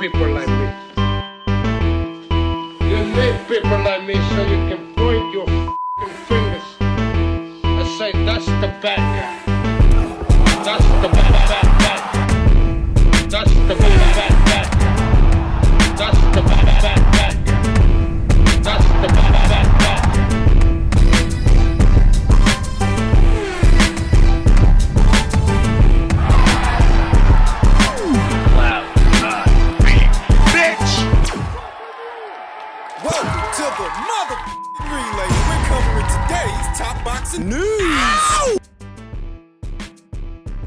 people like me. You need people like me so you can point your f***ing fingers and say, that's the bad guy. That's the bad guy. That's the bad guy. That's the bad guy. That's the bad guy. Welcome to the mother relay. We're covering today's top boxing news.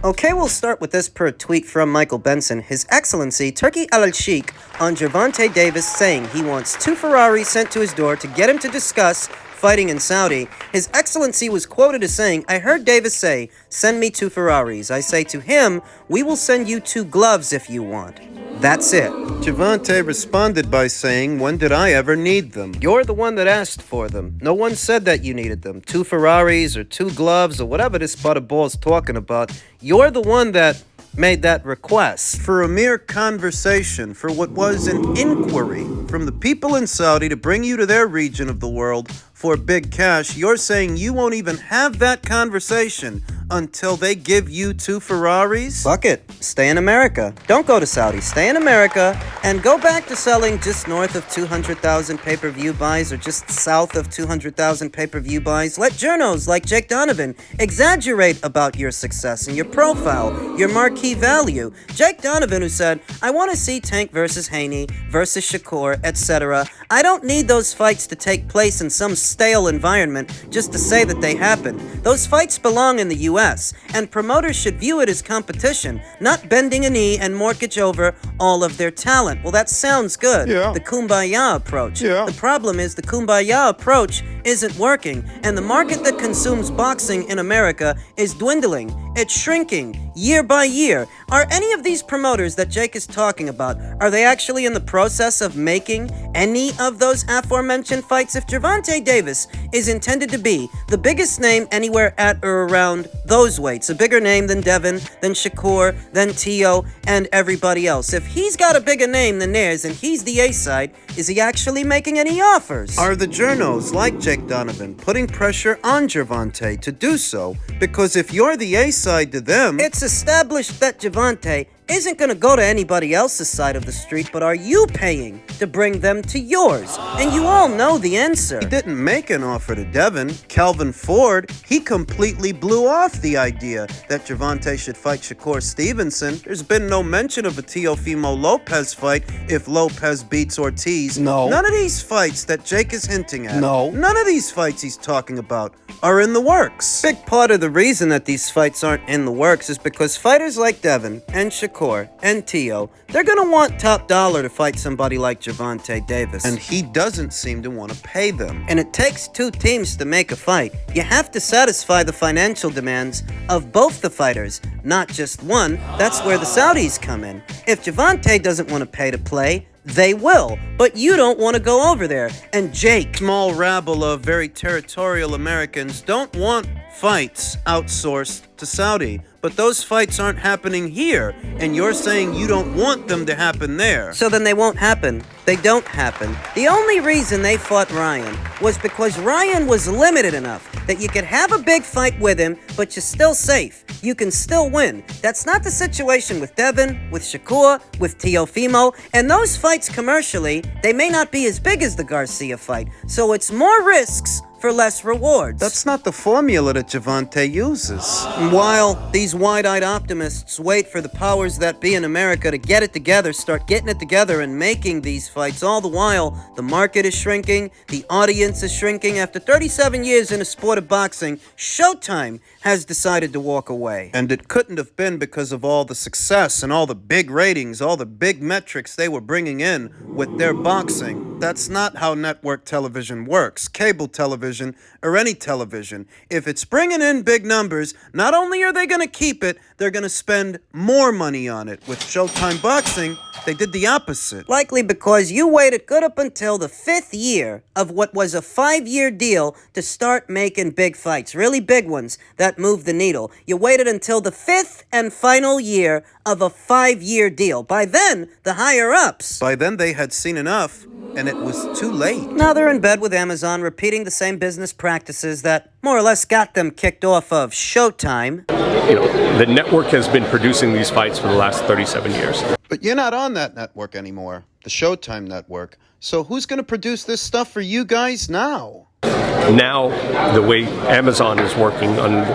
Okay, we'll start with this per tweet from Michael Benson. His Excellency, Turkey Alalshikh, on Gervonta Davis saying he wants 2 Ferraris sent to his door to get him to discuss fighting in Saudi. His Excellency was quoted as saying, I heard Davis say, send me 2 Ferraris. I say to him, we will send you 2 gloves if you want. That's it. Gervonta responded by saying, when did I ever need them? You're the one that asked for them. No one said that you needed them. 2 Ferraris or 2 gloves or whatever this butterball's talking about. You're the one that made that request. For a mere conversation, for what was an inquiry from the people in Saudi to bring you to their region of the world for big cash, you're saying you won't even have that conversation until they give you 2 Ferraris? Fuck it. Stay in America. Don't go to Saudi. Stay in America and go back to selling just north of 200,000 pay-per-view buys or just south of 200,000 pay-per-view buys. Let journos like Jake Donovan exaggerate about your success and your profile, your marquee value. Jake Donovan, who said, I want to see Tank versus Haney versus Shakur, etc. I don't need those fights to take place in some stale environment just to say that they happened. Those fights belong in the US, and promoters should view it as competition, not bending a knee and mortgage over all of their talent. Well, that sounds good. Yeah. The kumbaya approach. Yeah. The problem is the kumbaya approach isn't working, and the market that consumes boxing in America is dwindling. It's shrinking year by year. Are any of these promoters that Jake is talking about, are they actually in the process of making any of those aforementioned fights? If Gervonta Davis is intended to be the biggest name anywhere at or around those weights, a bigger name than Devin, than Shakur, than Tio, and everybody else, if he's got a bigger name than theirs and he's the A-side, is he actually making any offers? Are the journos like Jake Donovan putting pressure on Gervonta to do so? Because if you're the A-side to them, It's established that Gervonta isn't going to go to anybody else's side of the street, but are you paying to bring them to yours? And you all know the answer. he didn't make an offer to Devin. Calvin Ford, he completely blew off the idea that Gervonta should fight Shakur Stevenson. There's been no mention of a Teofimo Lopez fight if Lopez beats Ortiz. No. None of these fights that Jake is hinting at. No. None of these fights he's talking about are in the works. Big part of the reason that these fights aren't in the works is because fighters like Devin and Shakur and Tio, they're gonna want top dollar to fight somebody like Gervonta Davis. And he doesn't seem to want to pay them. And it takes 2 teams to make a fight. You have to satisfy the financial demands of both the fighters, not just one. That's where the Saudis come in. If Gervonta doesn't want to pay to play, they will. But you don't want to go over there. And Jake, Small rabble of very territorial Americans don't want fights outsourced to Saudi. But those fights aren't happening here, and you're saying you don't want them to happen there. so then they won't happen. They don't happen. The only reason they fought Ryan was because Ryan was limited enough that you could have a big fight with him, but you're still safe. You can still win. That's not the situation with Devin, with Shakur, with Teofimo, and those fights commercially, they may not be as big as the Garcia fight, so it's more risks for less rewards. That's not the formula that Gervonta uses. While these wide-eyed optimists wait for the powers that be in America to get it together, start getting it together and making these fights, all the while, the market is shrinking, the audience is shrinking. After 37 years in the sport of boxing, Showtime has decided to walk away. And it couldn't have been because of all the success and all the big ratings, all the big metrics they were bringing in with their boxing. That's not how network television works, cable television, or any television. If it's bringing in big numbers, not only are they going to keep it, they're going to spend more money on it. With Showtime Boxing, They did the opposite. Likely because you waited good up until the 5th year of what was a 5-year deal to start making big fights, really big ones that move the needle. You waited until the 5th and final year of a 5-year deal. By then, the higher-ups. By then, they had seen enough, and it was too late. Now they're in bed with Amazon, repeating the same business practices that more or less got them kicked off of Showtime. You know, the network has been producing these fights for the last 37 years. But you're not on that network anymore, the Showtime network. So who's going to produce this stuff for you guys now? Now, the way Amazon is working on the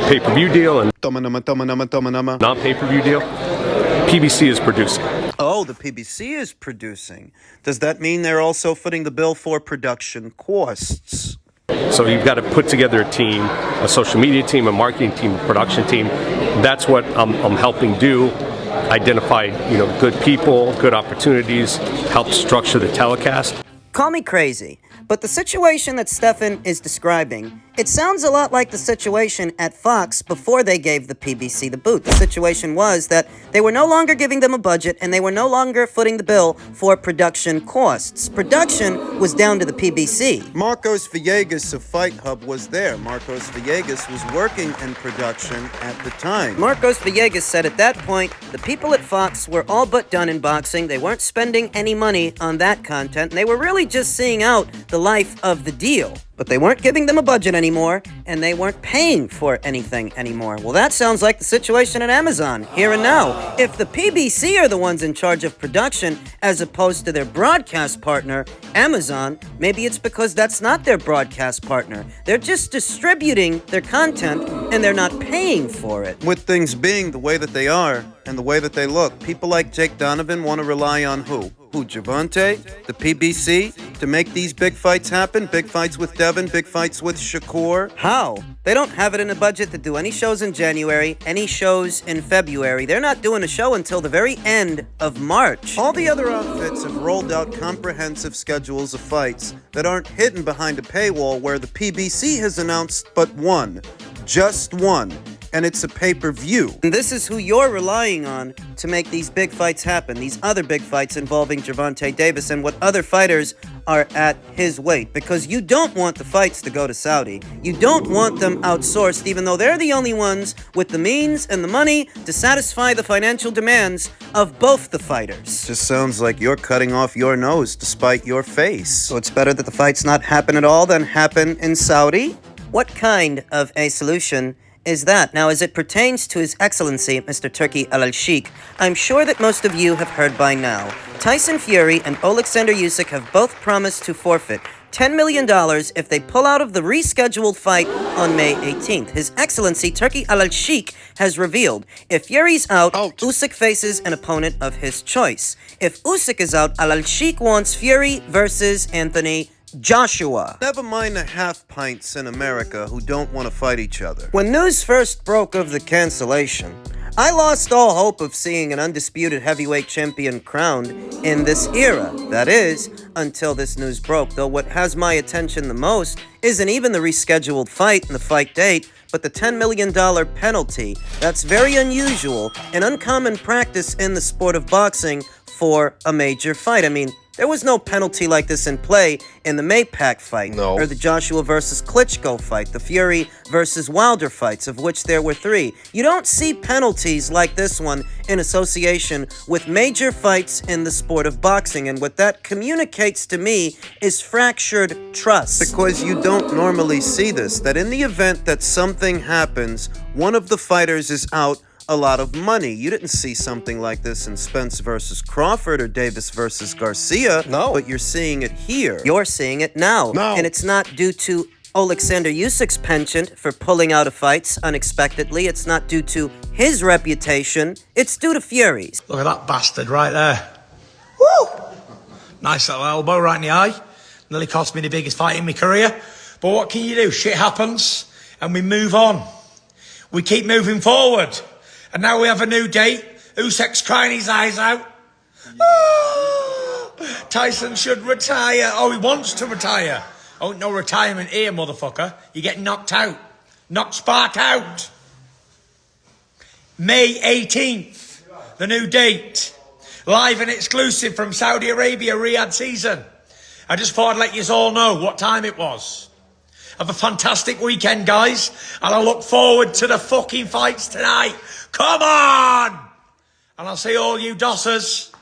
pay-per-view deal and non-pay-per-view deal, PBC is producing. Oh, the PBC is producing. Does that mean they're also footing the bill for production costs? So you've got to put together a team, a social media team, a marketing team, a production team. That's what I'm helping do. Identify, good people, good opportunities, help structure the telecast. Call me crazy, but the situation that Stefan is describing, it sounds a lot like the situation at Fox before they gave the PBC the boot. The situation was that they were no longer giving them a budget and they were no longer footing the bill for production costs. Production was down to the PBC. Marcos Villegas of Fight Hub was there. Marcos Villegas was working in production at the time. Marcos Villegas said at that point, the people at Fox were all but done in boxing. They weren't spending any money on that content. And they were really just seeing out the life of the deal. But they weren't giving them a budget anymore, and they weren't paying for anything anymore. Well, that sounds like the situation at Amazon, here and now. If the PBC are the ones in charge of production, as opposed to their broadcast partner, Amazon, maybe it's because that's not their broadcast partner. They're just distributing their content, and they're not paying for it. With things being the way that they are, and the way that they look, people like Jake Donovan want to rely on who? Gervonta, the PBC, to make these big fights happen? Big fights with Devin, big fights with Shakur? How? They don't have it in a budget to do any shows in January, any shows in February. They're not doing a show until the very end of March. All the other outfits have rolled out comprehensive schedules of fights that aren't hidden behind a paywall where the PBC has announced but one. Just one. And it's a pay-per-view. And this is who you're relying on to make these big fights happen, these other big fights involving Gervonta Davis and what other fighters are at his weight, because you don't want the fights to go to Saudi. You don't want them outsourced, even though they're the only ones with the means and the money to satisfy the financial demands of both the fighters. Just sounds like you're cutting off your nose to spite your face. So it's better that the fights not happen at all than happen in Saudi? What kind of a solution is that? Now, as it pertains to His Excellency, Mr. Turki Alalshikh, I'm sure that most of you have heard by now. Tyson Fury and Alexander Usyk have both promised to forfeit $10 million if they pull out of the rescheduled fight on May 18th. His Excellency Turki Alalshikh has revealed if Fury's out, Usyk faces an opponent of his choice. If Usyk is out, Alalshikh wants Fury versus Anthony Joshua. Never mind the half-pints in America who don't want to fight each other. When news first broke of the cancellation, I lost all hope of seeing an undisputed heavyweight champion crowned in this era. That is, until this news broke, though what has my attention the most isn't even the rescheduled fight and the fight date, but the $10 million penalty. That's very unusual, an uncommon practice in the sport of boxing for a major fight. I mean, there was no penalty like this in play in the Maypac fight, or the Joshua versus Klitschko fight, the Fury versus Wilder fights, of which there were 3. You don't see penalties like this one in association with major fights in the sport of boxing, and what that communicates to me is fractured trust. Because you don't normally see this, that in the event that something happens, one of the fighters is out a lot of money. You didn't see something like this in Spence versus Crawford or Davis versus Garcia. No. But you're seeing it here. You're seeing it now. No. And it's not due to Alexander Usyk's penchant for pulling out of fights unexpectedly. It's not due to his reputation. It's due to Fury's. Look at that bastard right there. Woo! Nice little elbow right in the eye. Nearly cost me the biggest fight in my career. But what can you do? Shit happens and we move on. We keep moving forward. And now we have a new date. Usyk's crying his eyes out. Oh, Tyson should retire. Oh, he wants to retire. Oh, no retirement here, motherfucker. You get knocked out. Knocked spark out. May 18th. the new date, live and exclusive from Saudi Arabia, Riyadh season. I just thought I'd let you all know what time it was. Have a fantastic weekend, guys, and I look forward to the fucking fights tonight. Come on! And I'll see all you dossers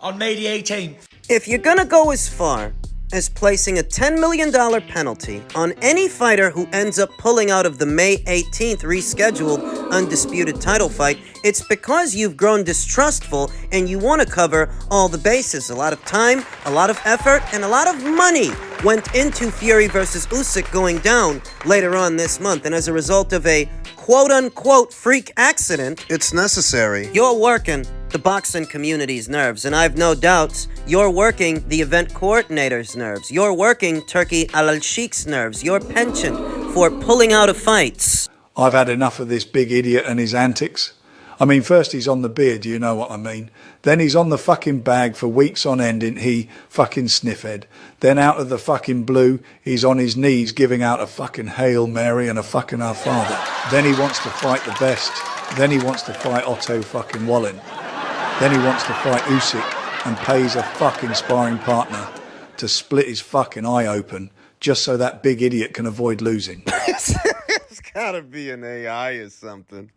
on May the 18th. If you're gonna go as far as placing a $10 million penalty on any fighter who ends up pulling out of the May 18th rescheduled undisputed title fight, it's because you've grown distrustful and you want to cover all the bases. A lot of time, a lot of effort, and a lot of money went into Fury versus Usyk going down later on this month, and as a result of a quote-unquote freak accident, It's necessary. you're working the boxing community's nerves, and I've no doubts you're working the event coordinator's nerves. You're working Turkey Alalshikh's nerves. Your penchant for pulling out of fights. I've had enough of this big idiot and his antics. I mean, first he's on the beard, you know what I mean? Then he's on the fucking bag for weeks on end, ain't he? Fucking sniffhead. Then out of the fucking blue, he's on his knees giving out a fucking Hail Mary and a fucking Our Father. Then he wants to fight the best. Then he wants to fight Otto fucking Wallin. Then he wants to fight Usyk and pays a fucking sparring partner to split his fucking eye open just so that big idiot can avoid losing. It's gotta be an AI or something.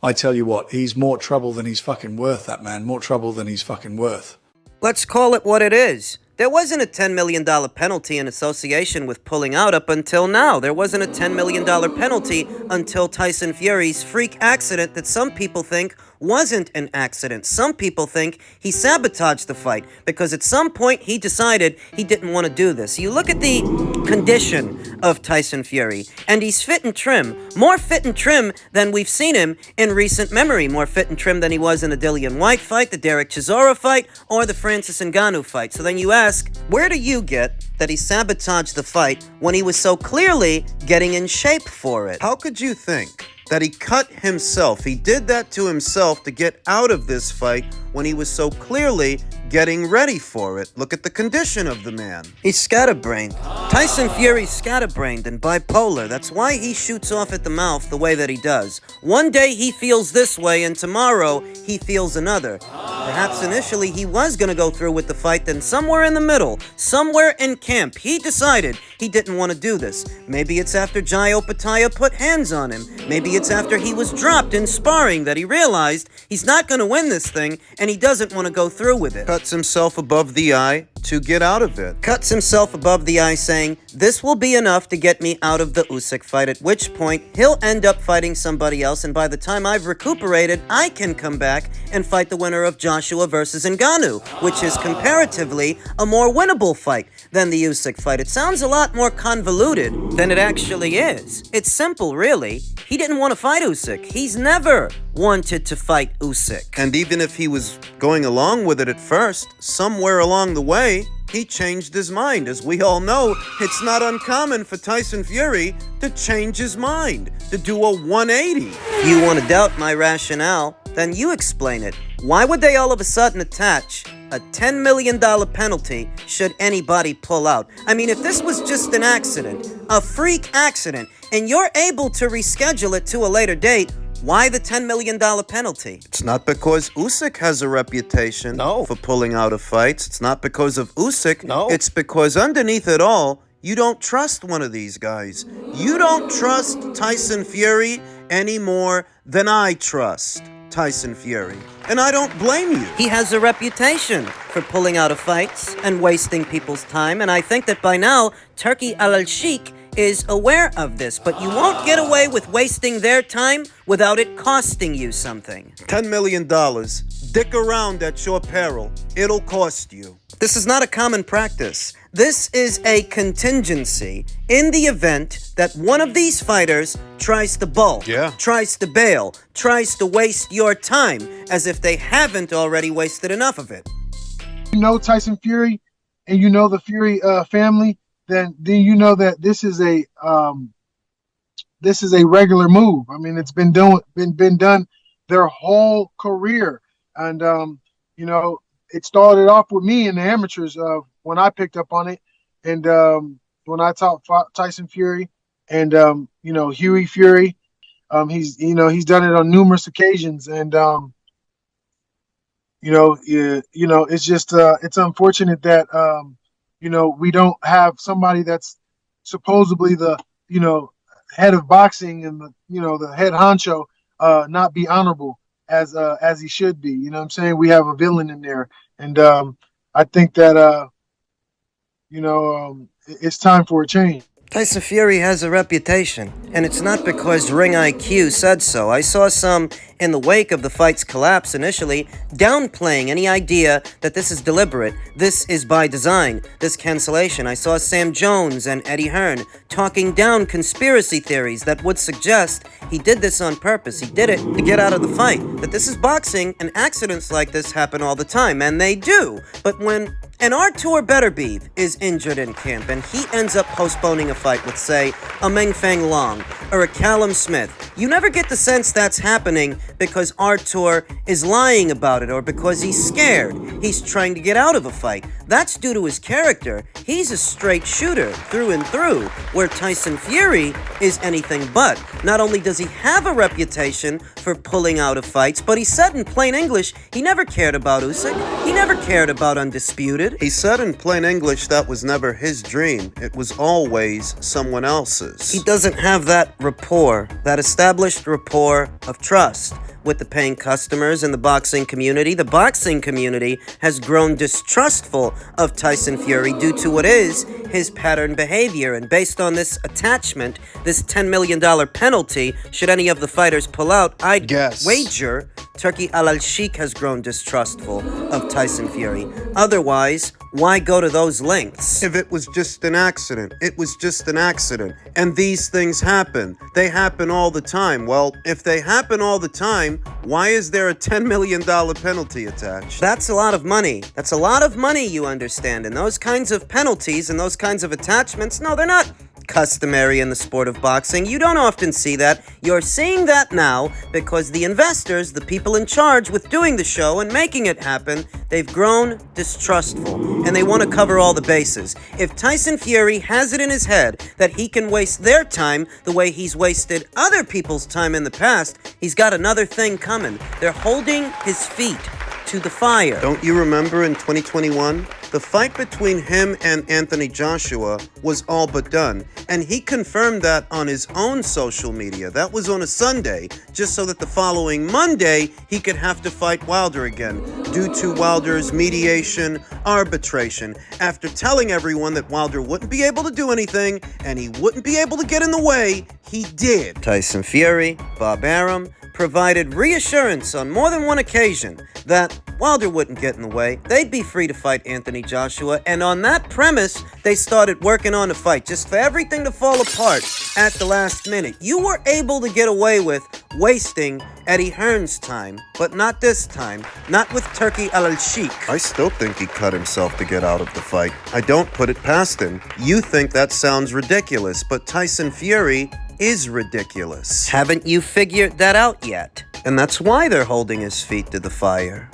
I tell you what, he's more trouble than he's fucking worth, that man. More trouble than he's fucking worth. Let's call it what it is. There wasn't a $10 million penalty in association with pulling out up until now. There wasn't a $10 million penalty until Tyson Fury's freak accident that some people think wasn't an accident. Some people think he sabotaged the fight because at some point he decided he didn't want to do this. You look at the condition of Tyson Fury, and he's fit and trim. More fit and trim than we've seen him in recent memory. More fit and trim than he was in the Dillian White fight, the Derek Chisora fight, or the Francis Ngannou fight. So then you ask, where do you get that he sabotaged the fight when he was so clearly getting in shape for it? How could you think that he cut himself? He did that to himself to get out of this fight when he was so clearly getting ready for it. Look at the condition of the man. He's scatterbrained. Tyson Fury's scatterbrained and bipolar. That's why he shoots off at the mouth the way that he does. One day he feels this way and tomorrow he feels another. Perhaps initially he was going to go through with the fight, then somewhere in the middle, somewhere in camp, he decided he didn't want to do this. Maybe it's after Jai Opataya put hands on him. Maybe it's after he was dropped in sparring that he realized he's not going to win this thing and he doesn't want to go through with it. Cuts himself above the eye to get out of it. Cuts himself above the eye saying, this will be enough to get me out of the Usyk fight, at which point he'll end up fighting somebody else, and by the time I've recuperated, I can come back and fight the winner of Joshua versus Ngannou, which is comparatively a more winnable fight than the Usyk fight. It sounds a lot more convoluted than it actually is. It's simple, really. He didn't want to fight Usyk. He's never wanted to fight Usyk. And even if he was going along with it at first, somewhere along the way, he changed his mind. As we all know, it's not uncommon for Tyson Fury to change his mind, to do a 180. If you want to doubt my rationale, then you explain it. Why would they all of a sudden attach a $10 million penalty should anybody pull out? I mean, if this was just an accident, a freak accident, and you're able to reschedule it to a later date, why the $10 million penalty? It's not because Usyk has a reputation for pulling out of fights. It's not because of Usyk. No. It's because underneath it all, you don't trust one of these guys. You don't trust Tyson Fury any more than I trust Tyson Fury. And I don't blame you. He has a reputation for pulling out of fights and wasting people's time, and I think that by now, Turkey Alalshikh is aware of this, but you won't get away with wasting their time without it costing you something. $10 million. Dick around at your peril. It'll cost you. This is not a common practice. This is a contingency in the event that one of these fighters tries to bulk, tries to bail, tries to waste your time, as if they haven't already wasted enough of it. You know Tyson Fury, and you know the Fury family, then you know that this is a regular move. I mean, it's been done their whole career, and you know, it started off with me in the amateurs when I picked up on it, and when I taught Tyson Fury, and you know, Huey Fury, he's done it on numerous occasions, and It's just it's unfortunate that we don't have somebody that's supposedly the head of boxing and the head honcho not be honorable as he should be. You know what I'm saying? We have a villain in there, and I think that it's time for a change. Tyson Fury has a reputation, and it's not because Ring IQ said so. I saw some, in the wake of the fight's collapse initially, downplaying any idea that this is deliberate. This is by design, this cancellation. I saw Sam Jones and Eddie Hearn talking down conspiracy theories that would suggest he did this on purpose. He did it to get out of the fight. That this is boxing, and accidents like this happen all the time, and they do. But when an Artur Beterbiev is injured in camp and he ends up postponing a fight with, say, a Meng Fang Long or a Callum Smith, you never get the sense that's happening because Artur is lying about it or because he's scared. He's trying to get out of a fight. That's due to his character. He's a straight shooter through and through, where Tyson Fury is anything but. Not only does he have a reputation for pulling out of fights, but he said in plain English he never cared about Usyk. He never cared about Undisputed. He said in plain English that was never his dream. It was always someone else's. He doesn't have that rapport, that established rapport of trust with the paying customers and the boxing community. The boxing community has grown distrustful of Tyson Fury due to what is his pattern behavior. And based on this attachment, this $10 million penalty, should any of the fighters pull out, I'd guess wager Turkey Alalshikh has grown distrustful of Tyson Fury. Otherwise, why go to those lengths? If it was just an accident, it was just an accident. And these things happen. They happen all the time. Well, if they happen all the time, why is there a $10 million penalty attached? That's a lot of money. That's a lot of money, you understand. And those kinds of penalties and those kinds of attachments, no, they're not customary in the sport of boxing. You don't often see that. You're seeing that now because the investors, the people in charge with doing the show and making it happen, they've grown distrustful and they want to cover all the bases. If Tyson Fury has it in his head that he can waste their time the way he's wasted other people's time in the past, he's got another thing coming. They're holding his feet to the fire. Don't you remember in 2021? The fight between him and Anthony Joshua was all but done, and he confirmed that on his own social media. That was on a Sunday, just so that the following Monday he could have to fight Wilder again, due to Wilder's mediation, arbitration, after telling everyone that Wilder wouldn't be able to do anything, and he wouldn't be able to get in the way, he did. Tyson Fury, Bob Arum, provided reassurance on more than one occasion that Wilder wouldn't get in the way. They'd be free to fight Anthony Joshua, and on that premise, they started working on the fight, just for everything to fall apart at the last minute. You were able to get away with wasting Eddie Hearn's time, but not this time. Not with Turkey Alalshikh. I still think he cut himself to get out of the fight. I don't put it past him. You think that sounds ridiculous, but Tyson Fury is ridiculous. Haven't you figured that out yet? And that's why they're holding his feet to the fire.